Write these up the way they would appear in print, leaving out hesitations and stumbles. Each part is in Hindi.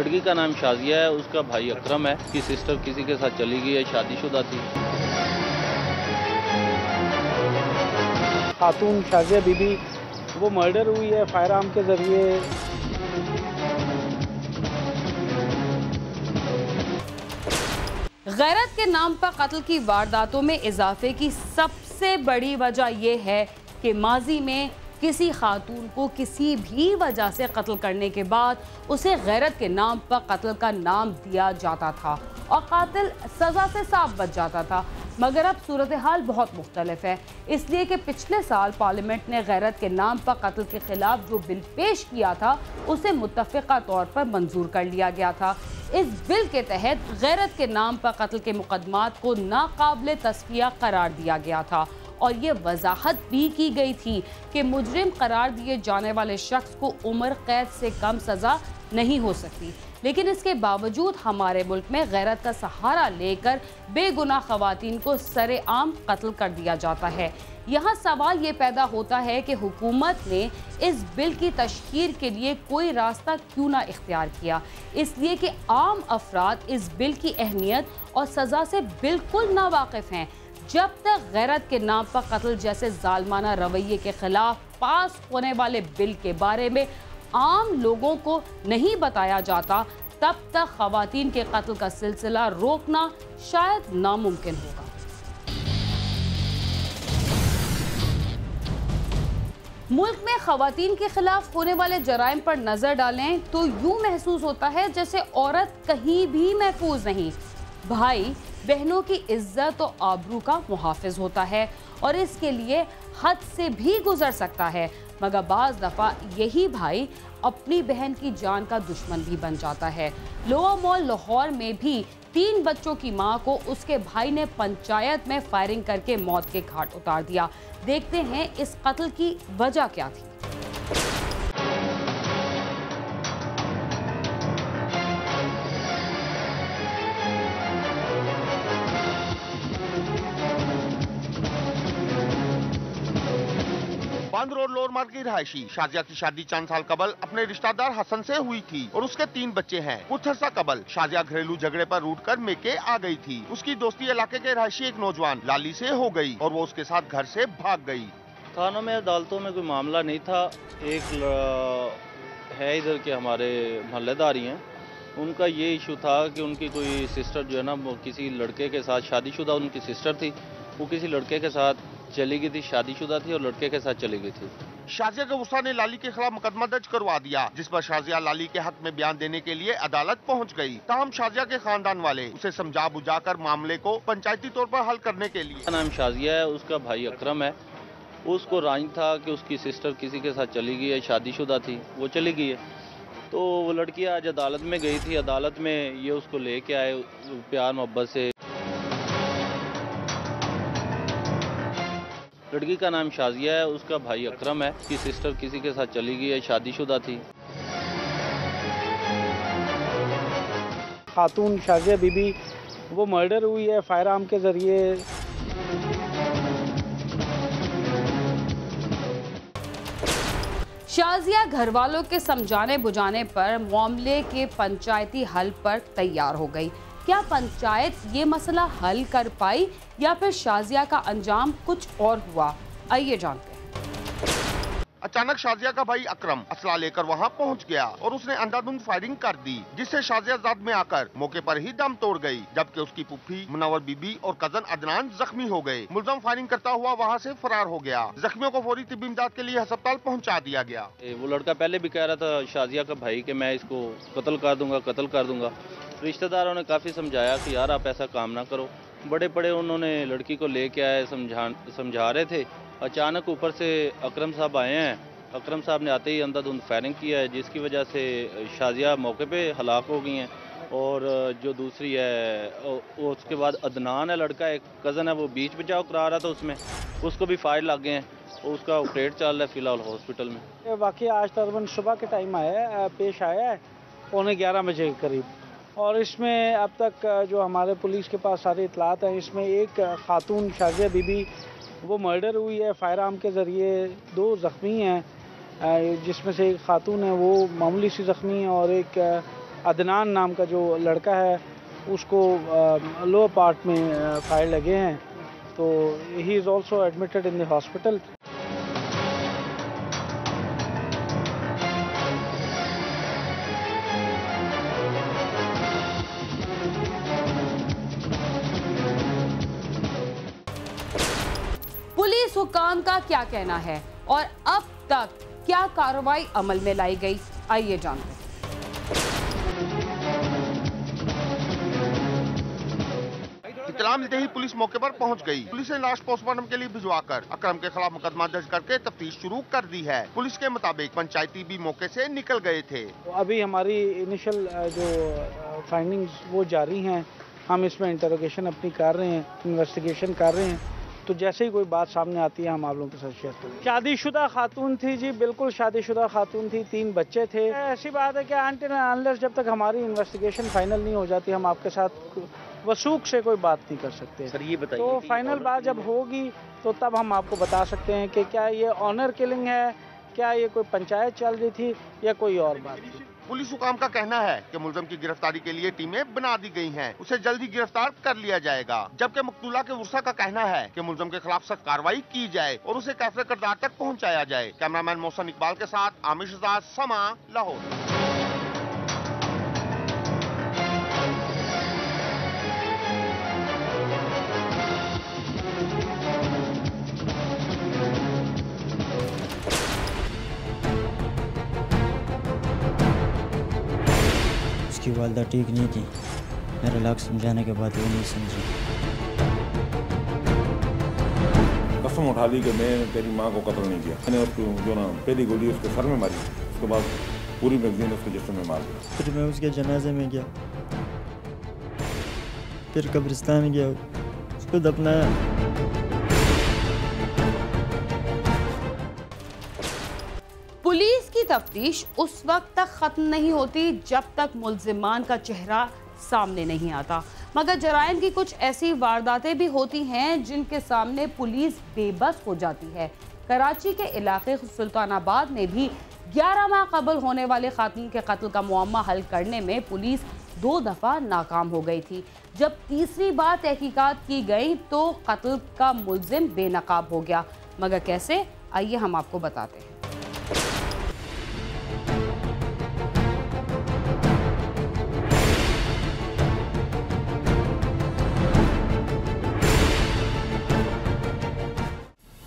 लड़की का नाम शाजिया है, उसका भाई अकरम है। उसकी सिस्टर किसी के साथ चली गई है, शादीशुदा थी। खातून शाजिया बीबी वो मर्डर हुई है फायर आर्म के जरिए। गैरत के नाम पर कत्ल की वारदातों में इजाफे की सबसे बड़ी वजह यह है कि माजी में किसी खातून को किसी भी वजह से कत्ल करने के बाद उसे गैरत के नाम पर कत्ल का नाम दिया जाता था और कातिल सज़ा से साफ बच जाता था। मगर अब सूरत हाल बहुत मुख्तलिफ है, इसलिए कि पिछले साल पार्लियामेंट ने गैरत के नाम पर कत्ल के खिलाफ जो बिल पेश किया था उसे मुत्तफ़िक़ा तौर पर मंजूर कर लिया गया था। इस बिल के तहत गैरत के नाम पर कत्ल के मुकदमात को नाकाबिले तस्फिया करार दिया गया था और ये वजाहत भी की गई थी कि मुजरिम करार दिए जाने वाले शख्स को उम्र कैद से कम सज़ा नहीं हो सकती। लेकिन इसके बावजूद हमारे मुल्क में गैरत का सहारा लेकर बेगुनाह ख़वातीन को सरेआम कत्ल कर दिया जाता है। यहाँ सवाल ये पैदा होता है कि हुकूमत ने इस बिल की तशहीर के लिए कोई रास्ता क्यों ना इख्तियार किया, इसलिए कि आम अफराद इस बिल की अहमियत और सज़ा से बिल्कुल नावाकिफ़ हैं। जब तक गैरत के नाम पर कत्ल जैसे जालमाना रवैये के खिलाफ पास होने वाले बिल के बारे में आम लोगों को नहीं बताया जाता, तब तक ख़वातीन के कत्ल का सिलसिला रोकना शायद नामुमकिन होगा। मुल्क में ख़वातीन के खिलाफ होने वाले जराइम पर नज़र डालें तो यूँ महसूस होता है जैसे औरत कहीं भी महफूज नहीं। भाई बहनों की इज्जत और आबरू का मुहाफिज होता है और इसके लिए हद से भी गुजर सकता है, मगर बाज़ दफ़ा यही भाई अपनी बहन की जान का दुश्मन भी बन जाता है। लोअर मॉल लाहौर में भी 3 बच्चों की मां को उसके भाई ने पंचायत में फायरिंग करके मौत के घाट उतार दिया। देखते हैं इस कत्ल की वजह क्या थी। बांद रोड लोअर मार्ग की रहायशी शाजिया की शादी चंद साल कबल अपने रिश्तेदार हसन से हुई थी और उसके 3 बच्चे हैं। कुछ अर्सा कबल शाजिया घरेलू झगड़े पर रूठ कर मेके आ गई थी। उसकी दोस्ती इलाके के रहायशी एक नौजवान लाली से हो गई और वो उसके साथ घर से भाग गई। थानों में अदालतों में कोई मामला नहीं था। एक है इधर के हमारे मोहल्लेदारी हैं, उनका ये इशू था कि उनकी कोई सिस्टर जो है ना वो किसी लड़के के साथ शादीशुदा उनकी सिस्टर थी, वो किसी लड़के के साथ चली गई थी, शादीशुदा थी और लड़के के साथ चली गई थी। शाजिया के गुस्सा ने लाली के खिलाफ मुकदमा दर्ज करवा दिया, जिस पर शाजिया लाली के हक में बयान देने के लिए अदालत पहुंच गई। ताहम शाजिया के खानदान वाले उसे समझा बुझाकर मामले को पंचायती तौर पर हल करने के लिए। नाम शाजिया है, उसका भाई अकरम है। उसको राज था कि उसकी सिस्टर किसी के साथ चली गई है, शादीशुदा थी, वो चली गई है। तो वो लड़की आज अदालत में गई थी। अदालत में ये उसको लेके आए प्यार मोहब्बत से। लड़की का नाम शाजिया है, उसका भाई अकरम है। उसकी सिस्टर किसी के साथ चली गई है, शादीशुदा थी। खातून शाजिया बीबी वो मर्डर हुई है फायर आर्म के जरिए। शाजिया घर वालों के समझाने बुझाने पर मामले के पंचायती हल पर तैयार हो गई। क्या पंचायत ये मसला हल कर पाई या फिर शाजिया का अंजाम कुछ और हुआ? आइए जानते हैं। अचानक शाजिया का भाई अकरम असला लेकर वहां पहुंच गया और उसने अंधाधुंध फायरिंग कर दी, जिससे शाजिया जाद में आकर मौके पर ही दम तोड़ गई, जबकि उसकी पुप्पी मुनव्वर बीबी और कजन अदनान जख्मी हो गए। मुलजम फायरिंग करता हुआ वहां से फरार हो गया। जख्मियों को फौरी तिब्बी इमदाद के लिए अस्पताल पहुंचा दिया गया। वो लड़का पहले भी कह रहा था शाजिया का भाई कि मैं इसको कत्ल कर दूंगा। रिश्तेदारों ने काफ़ी समझाया कि यार आप ऐसा काम ना करो। बड़े बड़े उन्होंने लड़की को लेके आए, समझा रहे थे। अचानक ऊपर से अकरम साहब आए हैं। अकरम साहब ने आते ही अंधाधुंध फायरिंग किया है, जिसकी वजह से शाजिया मौके पे हलाक हो गई हैं। और जो दूसरी है उसके बाद अदनान है लड़का, एक कज़न है, वो बीच बचाव करा रहा था, उसमें उसको भी फायर लग गए हैं। उसका ऑपरेट चल रहा है फिलहाल हॉस्पिटल में। वाकई आज तकरीबन सुबह के टाइम पेश आया है 11:15 बजे के करीब, और इसमें अब तक जो हमारे पुलिस के पास सारी इतलात हैं, इसमें एक खातून शाजिया बीबी वो मर्डर हुई है फायर आर्म के ज़रिए। 2 ज़ख्मी हैं, जिसमें से एक खातून है वो मामूली सी ज़ख्मी है और एक अदनान नाम का जो लड़का है उसको लोअर पार्ट में फायर लगे हैं, तो he is also admitted in the hospital. Police हुकाम का क्या कहना है और अब तक क्या कार्रवाई अमल में लाई गई, आइए जानते हैं। इत्तला मिलते ही पुलिस मौके पर पहुंच गई। पुलिस ने लाश पोस्टमार्टम के लिए भिजवाकर अकरम के खिलाफ मुकदमा दर्ज करके तफ्तीश शुरू कर दी है। पुलिस के मुताबिक पंचायती भी मौके से निकल गए थे। अभी हमारी इनिशियल जो फाइंडिंग्स वो जारी हैं, हम इसमें इंटरोगेशन अपनी कर रहे हैं, इन्वेस्टिगेशन कर रहे हैं, तो जैसे ही कोई बात सामने आती है हम आप लोगों के साथ शेयर करेंगे। शादीशुदा खातून थी जी, बिल्कुल शादीशुदा खातून थी, 3 बच्चे थे। ऐसी बात है कि अनटिल अनलेस जब तक हमारी इन्वेस्टिगेशन फाइनल नहीं हो जाती हम आपके साथ वसूख से कोई बात नहीं कर सकते। सर ये बताइए, तो फाइनल बात जब होगी तो तब हम आपको बता सकते हैं कि क्या ये ऑनर किलिंग है, क्या ये कोई पंचायत चल रही थी या कोई और बात थी। पुलिस हुकाम का कहना है कि मुलजम की गिरफ्तारी के लिए टीमें बना दी गई हैं, उसे जल्द ही गिरफ्तार कर लिया जाएगा। जबकि मकतूला के वर्सा का कहना है कि मुलजम के खिलाफ सख्त कार्रवाई की जाए और उसे कैफे किरदार तक पहुंचाया जाए। कैमरामैन मोहसिन इकबाल के साथ आमिर शहजाद, समा, लाहौर। उसकी वालदा ठीक नहीं थी, मेरे लाख समझाने के बाद वो नहीं समझी। कसम उठा ली कि मैं तेरी माँ को कत्ल नहीं किया। मैंने उसको जो ना पहली गोली उसके सर में मारी, उसके बाद पूरी मैगजीन उसके जिस्म में मार दिया। फिर मैं उसके जनाजे में गया, फिर कब्रिस्तान गया, उसको दफनाया। पुलिस की तफ्तीश उस वक्त तक खत्म नहीं होती जब तक मुल्जिमान का चेहरा सामने नहीं आता, मगर जराइम की कुछ ऐसी वारदातें भी होती हैं जिनके सामने पुलिस बेबस हो जाती है। कराची के इलाके सुल्तानाबाद में भी 11 माह कबल होने वाले खातून के कत्ल का मुअम्मा हल करने में पुलिस 2 दफ़ा नाकाम हो गई थी। जब तीसरी बार तहकीकात की गई तो कत्ल का मुल्जिम बेनकाब हो गया, मगर कैसे, आइए हम आपको बताते हैं।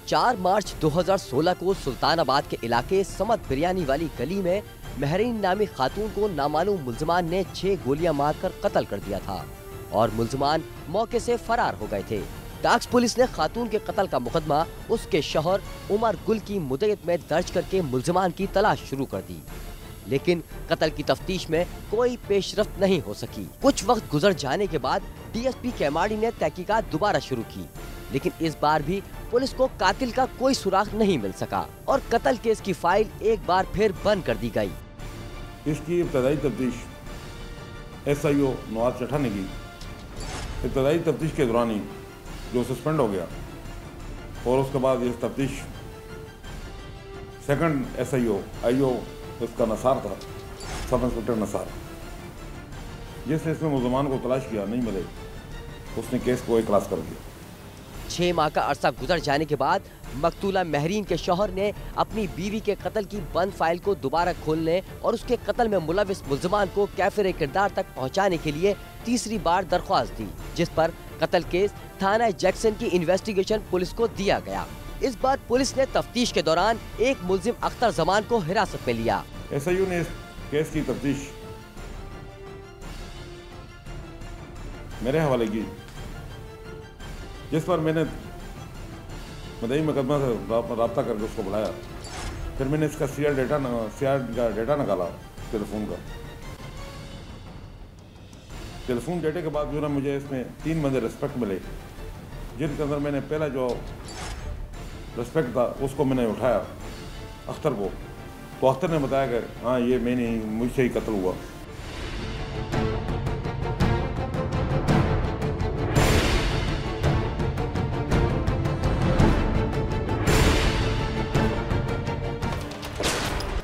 चार मार्च 2016 को सुल्तानाबाद के इलाके समत बिरयानी वाली गली में महरीन नामी खातून को नामालूम मुल्जिमान ने 6 गोलियां मारकर कत्ल कर दिया था और मुल्जिमान मौके से फरार हो गए थे। टाक्स पुलिस ने खातून के कत्ल का मुकदमा उसके शौहर उमर गुल की मुद्दत में दर्ज करके मुल्जिमान की तलाश शुरू कर दी, लेकिन कत्ल की तफ्तीश में कोई पेशरफ्त नहीं हो सकी। कुछ वक्त गुजर जाने के बाद डीएसपी केमाड़ी ने तहकीकात दोबारा शुरू की, लेकिन इस बार भी पुलिस को कातिल का कोई सुराग नहीं मिल सका और कत्ल केस की फाइल एक बार फिर बंद कर दी गई। इसकी इब्तदाई तफ्तीश SIO नवाज चट्टा ने की। इब्तदाई तफ्तीश के दौरान ही जो सस्पेंड हो गया और उसके बाद ये तफ्तीश सेकंड SIO इसका नसार था, सब इंस्पेक्टर नसार, जिसने इसमें मुल्ज़मान को तलाश किया, नहीं मिले, उसने केस को इखलास कर दिया। 6 माह का अरसा गुजर जाने के बाद मकतूला महरीन के शौहर ने अपनी बीवी के कत्ल की बंद फाइल को दोबारा खोलने और उसके कत्ल में मुलविस मुल्ज़मान को कैफिर किरदार तक पहुंचाने के लिए तीसरी बार दरख्वास्त दी, जिस पर कत्ल केस थाना जैक्सन की इन्वेस्टिगेशन पुलिस को दिया गया। इस बार पुलिस ने तफ्तीश के दौरान एक मुल्जिम अख्तर जमान को हिरासत में लिया। SIO ने इस केस की तफ्तीश मेरे हवाले की, जिस पर मैंने मदई मुकदमा से रब्ता करके उसको बुलाया। फिर मैंने इसका CR का डेटा निकाला, टेलीफोन डेटे के बाद जो ना मुझे इसमें 3 बंदे रिस्पेक्ट मिले, जिनके अंदर मैंने पहला जो रिस्पेक्ट था उसको मैंने उठाया अख्तर को, तो अख्तर ने बताया कि हाँ ये मैंने मुझसे ही कत्ल हुआ।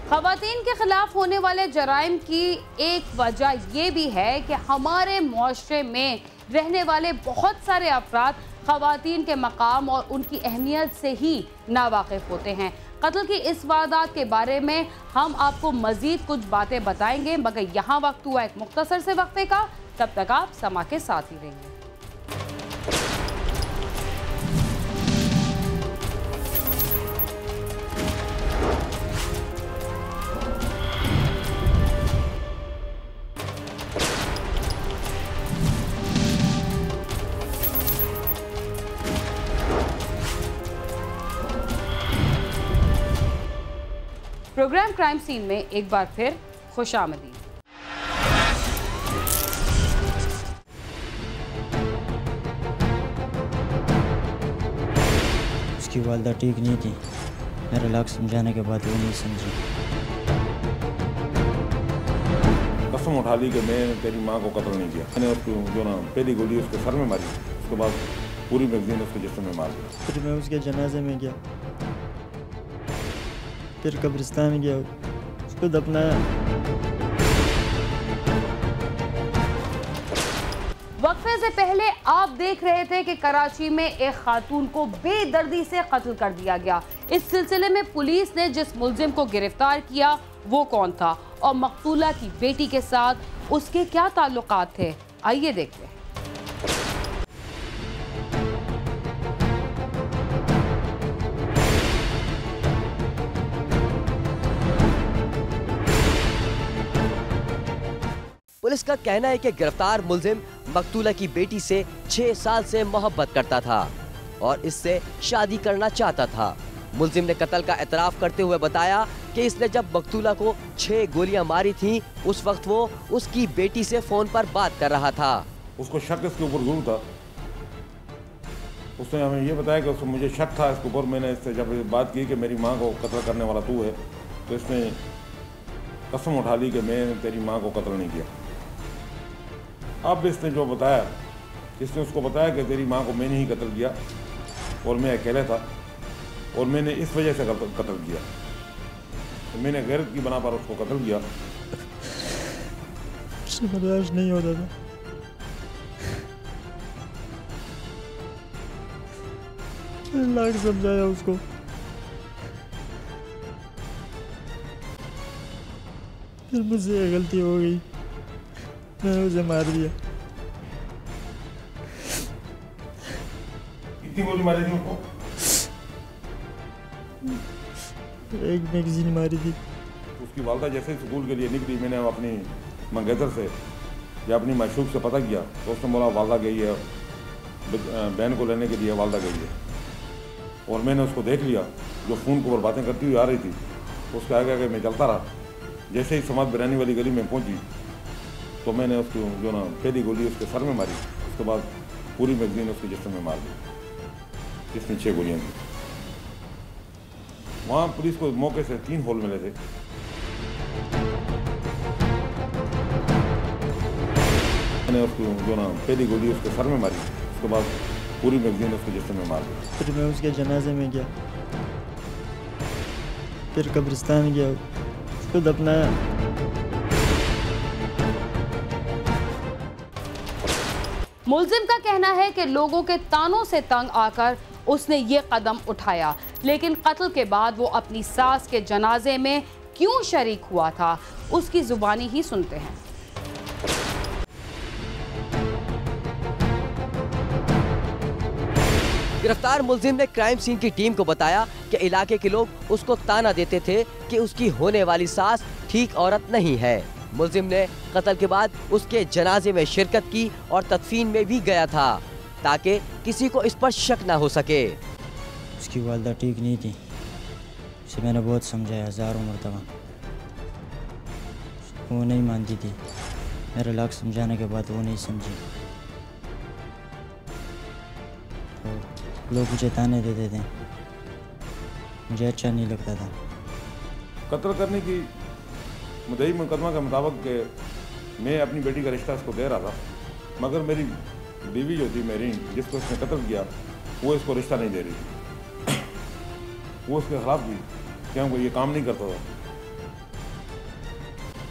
खवातीन के खिलाफ होने वाले जराइम की एक वजह ये भी है कि हमारे मुआशरे में रहने वाले बहुत सारे अफराद खवातीन के मकाम और उनकी अहमियत से ही नावाकिफ होते हैं। कत्ल की इस वारदात के बारे में हम आपको मजीद कुछ बातें बताएंगे, मगर यहाँ वक्त हुआ एक मुख्तसर से वक्फे का। तब तक आप समा के साथ ही रहिए। प्रोग्राम क्राइम सीन में एक बार फिर खुशामदीद। उसकी वालदा ठीक नहीं थी। मेरे लाख समझाने के बाद वो नहीं समझी। कसम उठा ली कि मैं तेरी माँ को कत्ल नहीं किया। मैंने उसको जो ना पहली गोली उसके सर में मारी, उसके बाद पूरी मैगजीन उसके जिस्म में मार दिया। फिर मैं उसके जनाजे में गया, फिर कब्रिस्तान गया, उसको दफनाया। वक्फे से पहले आप देख रहे थे कि कराची में एक खातून को बेदर्दी से कत्ल कर दिया गया। इस सिलसिले में पुलिस ने जिस मुल्जिम को गिरफ्तार किया वो कौन था और मकतूला की बेटी के साथ उसके क्या ताल्लुकात थे, आइए देखते हैं। पुलिस का कहना है कि गिरफ्तार मुल्जिम मकतूला की बेटी से 6 साल से मोहब्बत करता था और इससे शादी करना चाहता था। मुल्जिम ने कत्ल का एतराफ करते हुए बताया कि इसने जब मकतूला को 6 गोलियां मारी थी उस वक्त वो उसकी बेटी से फोन पर बात कर रहा था। उसको शक इसके ऊपर जरूर था। उसने हमें ये बताया कि उसको मुझे शक था इसके ऊपर। मैंने इससे जब बात की कि मेरी माँ को कत्ल करने वाला तू है, तो इसने कसम उठा ली कि मैं तेरी माँ को कत्ल नहीं किया। अब इसने जो बताया, इसने उसको बताया कि तेरी माँ को मैंने ही कत्ल किया और मैं अकेला था और मैंने इस वजह से कत्ल किया। तो मैंने गैरत की बना पर उसको कत्ल किया। उससे बर्दाश्त नहीं होता था। लाख समझाया उसको, फिर मुझसे ये गलती हो गई, मैंने उसे मार दिया। कितनी गोली मारी थी उसको? एक मैगजीन मारी थी। उसकी वालदा जैसे ही स्कूल के लिए निकली, मैंने अपनी मंगेतर से या अपनी माशूक से पता किया तो उसने बोला वालदा गई है, बहन को लेने के लिए वालदा गई है। और मैंने उसको देख लिया जो फ़ोन के ऊपर बातें करती हुई आ रही थी। तो उसके आगे आगे मैं चलता रहा। जैसे ही समाज बिरानी वाली गली में पहुंची तो मैंने उसको जो ना पहली गोली उसके सर में मारी, उसके बाद पूरी मैगजीन उसके जिस्म में मार दी, जिसमें 6 गोलियां थी। वहाँ पुलिस को मौके से 3 होल मिले थे। मैंने उसको जो ना पहली गोली उसके सर में मारी, उसके बाद पूरी मैगजीन उसके जिस्म में मार दी। फिर मैं उसके जनाजे में गया, फिर कब्रिस्तान गया, उसको दफनाया। मुल्जिम का कहना है कि लोगों के तानों से तंग आकर उसने ये कदम उठाया, लेकिन कत्ल के बाद वो अपनी सास के जनाजे में क्यों शरीक हुआ था, उसकी जुबानी ही सुनते हैं। गिरफ्तार मुल्जिम ने क्राइम सीन की टीम को बताया कि इलाके के लोग उसको ताना देते थे कि उसकी होने वाली सास ठीक औरत नहीं है। मुल्जिम ने कत्ल के बाद उसके जनाजे में शिरकत की और तदफीन में भी गया था ताकि किसी को इस पर शक ना हो सके। उसकी वालदा ठीक नहीं थी। उसे मैंने बहुत समझाया, हज़ारों मरतबा, वो नहीं मानती थी। मेरे लाख समझाने के बाद वो नहीं समझी। तो लोग मुझे ताने देते थे, मुझे अच्छा नहीं लगता था। कत्ल करने की मुद्दई मुकदमा के मुताबिक कि मैं अपनी बेटी का रिश्ता इसको दे रहा था, मगर मेरी बीवी जो थी मेरी, जिसको इसने कत्ल किया, वो इसको रिश्ता नहीं दे रही थी। वो उसके खिलाफ थी, क्योंकि ये काम नहीं करता था।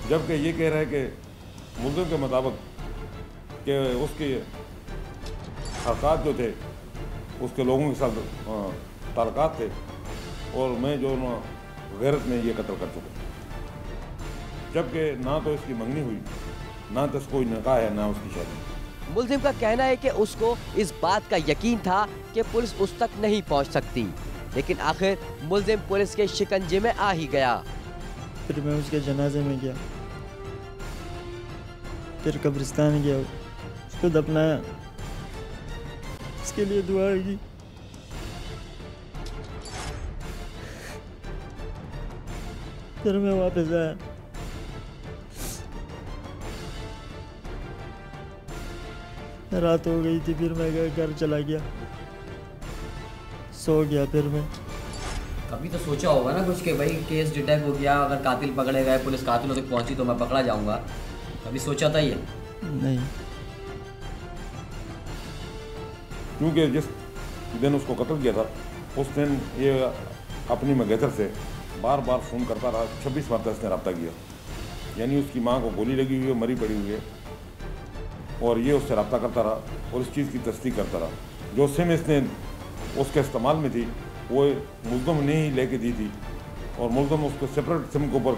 जबकि ये कह रहा है कि मुल्ज़िम के मुताबिक कि उसके हरकत जो थे उसके लोगों के साथ ताल्लुकात थे और मैं जो गैरत में ये कत्ल कर चुका, जबकि ना तो इसकी मंगनी हुई, ना तो कोई निकाह है, ना उसकी शादी। मुल्जिम का कहना है कि उसको इस बात का यकीन था कि पुलिस उस तक नहीं पहुंच सकती, लेकिन आखिर मुल्जिम पुलिस के शिकंजे में आ ही गया। फिर मैं उसके जनाजे में गया, फिर कब्रिस्तान गया, उसको दफनाया, उसके लिए दुआ की। फिर मैं वापस आया। रात हो गई थी, फिर मैं घर चला गया, सो गया। फिर मैं कभी तो सोचा होगा ना कुछ कि भाई केस डिटेक्ट हो गया, अगर कातिल पकड़े गए, पुलिस कातिलों तक पहुंची तो मैं पकड़ा जाऊंगा, कभी सोचा था ये? नहीं, क्योंकि जिस दिन उसको कत्ल किया था उस दिन ये अपनी मंगेतर से बार बार फ़ोन करता रहा, 26 बार तक इसने रब्ता किया। यानी उसकी माँ को गोली लगी हुई है, मरी पड़ी हुई है, और ये उससे रब्ता करता रहा और इस चीज़ की तस्दीक करता रहा। जो सिम इसने उसके इस्तेमाल में थी वो मुल्ज़िम ने ही लेके दी थी, और मुल्ज़िम उसको सेपरेट सिम के ऊपर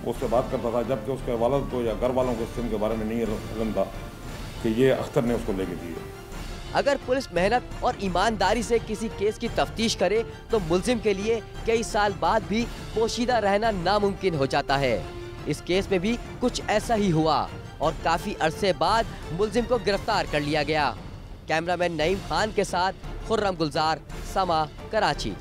उससे बात करता था, जबकि उसके वालिद को या घर वालों को सिम के बारे में नहीं इल्म था कि ये अख्तर ने उसको लेके दी है। अगर पुलिस मेहनत और ईमानदारी से किसी केस की तफ्तीश करे तो मुल्जिम के लिए कई साल बाद भी पोशीदा रहना नामुमकिन हो जाता है। इस केस में भी कुछ ऐसा ही हुआ और काफी अरसे बाद मुल्जिम को गिरफ्तार कर लिया गया। कैमरामैन नईम खान के साथ खुर्रम गुलजार, समा, कराची।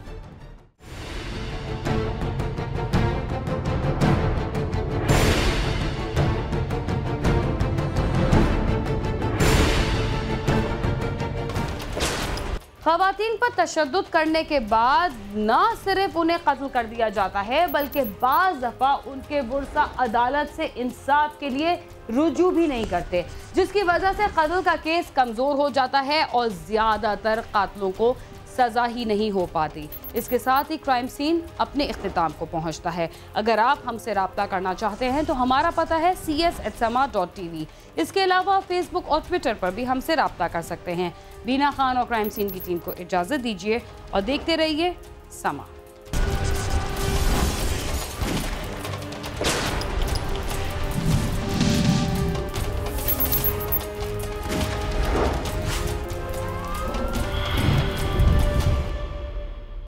ख़वातीन पर तशद्दुद करने के बाद न सिर्फ उन्हें कत्ल कर दिया जाता है बल्कि बाज़ दफ़ा उनके वर्सा अदालत से इंसाफ के लिए रुजू भी नहीं करते, जिसकी वजह से कत्ल का केस कमज़ोर हो जाता है और ज़्यादातर कातलों को सज़ा ही नहीं हो पाती। इसके साथ ही क्राइम सीन अपने इख्तिताम को पहुंचता है। अगर आप हमसे रब्ता करना चाहते हैं तो हमारा पता है cs@sama.tv। इसके अलावा फेसबुक और ट्विटर पर भी हमसे रब्ता कर सकते हैं। बीना खान और क्राइम सीन की टीम को इजाज़त दीजिए और देखते रहिए समा।